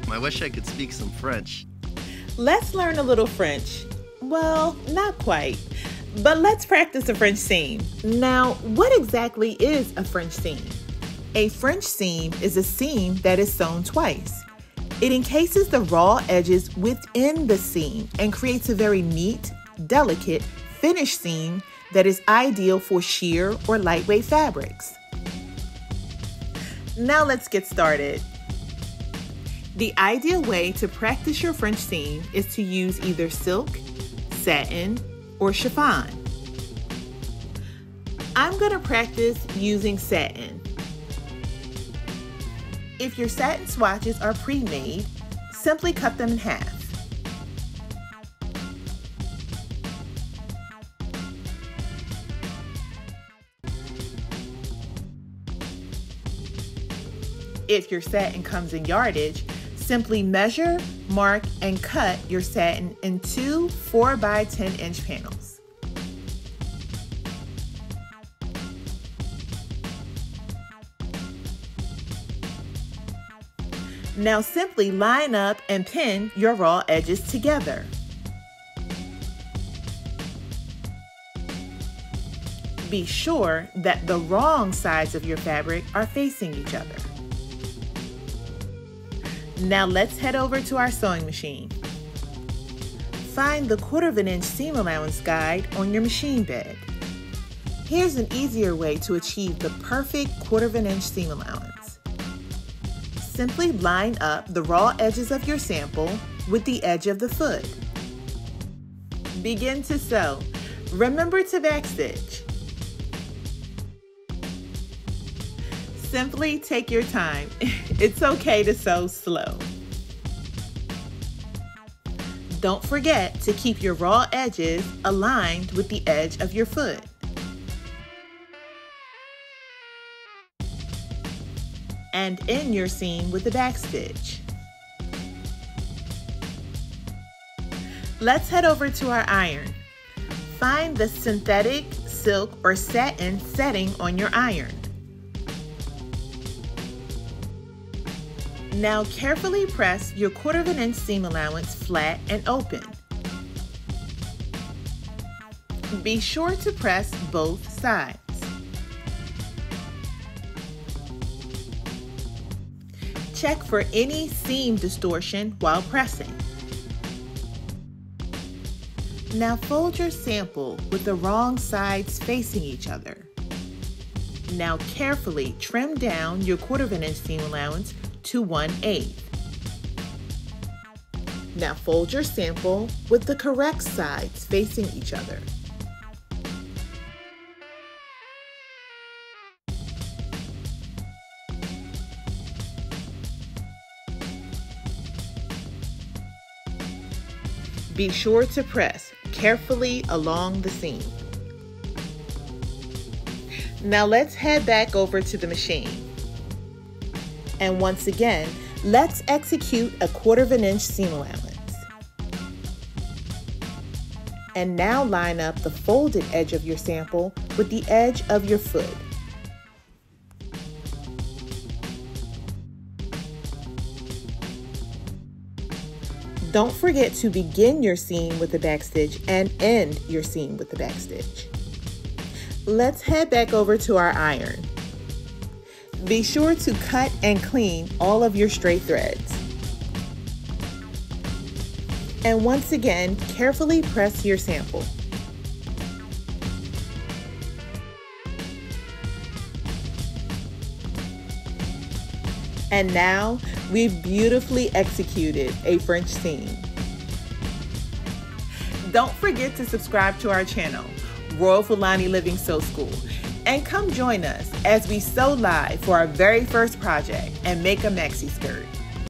I wish I could speak some French. Let's learn a little French. Well, not quite, but let's practice a French seam. Now, what exactly is a French seam? A French seam is a seam that is sewn twice. It encases the raw edges within the seam and creates a very neat, delicate, finished seam that is ideal for sheer or lightweight fabrics. Now let's get started. The ideal way to practice your French seam is to use either silk, satin, or chiffon. I'm going to practice using satin. If your satin swatches are pre-made, simply cut them in half. If your satin comes in yardage, simply measure, mark, and cut your satin in two 4x10-inch panels. Now simply line up and pin your raw edges together. Be sure that the wrong sides of your fabric are facing each other. Now let's head over to our sewing machine. Find the 1/4 inch seam allowance guide on your machine bed. Here's an easier way to achieve the perfect 1/4 inch seam allowance. Simply line up the raw edges of your sample with the edge of the foot. Begin to sew. Remember to backstitch. Simply take your time. It's okay to sew slow. Don't forget to keep your raw edges aligned with the edge of your foot. And end your seam with a backstitch. Let's head over to our iron. Find the synthetic, silk, or satin setting on your iron. Now carefully press your 1/4 inch seam allowance flat and open. Be sure to press both sides. Check for any seam distortion while pressing. Now fold your sample with the wrong sides facing each other. Now carefully trim down your 1/4 inch seam allowance to 1/8. Now fold your sample with the correct sides facing each other. Be sure to press carefully along the seam. Now let's head back over to the machine. And once again, let's execute a 1/4 inch seam allowance. And now line up the folded edge of your sample with the edge of your foot. Don't forget to begin your seam with a backstitch and end your seam with a backstitch. Let's head back over to our iron. Be sure to cut and clean all of your stray threads. And once again, carefully press your sample. And now, we've beautifully executed a French seam. Don't forget to subscribe to our channel, Royal Fulani Living Sew School, and come join us as we sew live for our very first project and make a maxi skirt.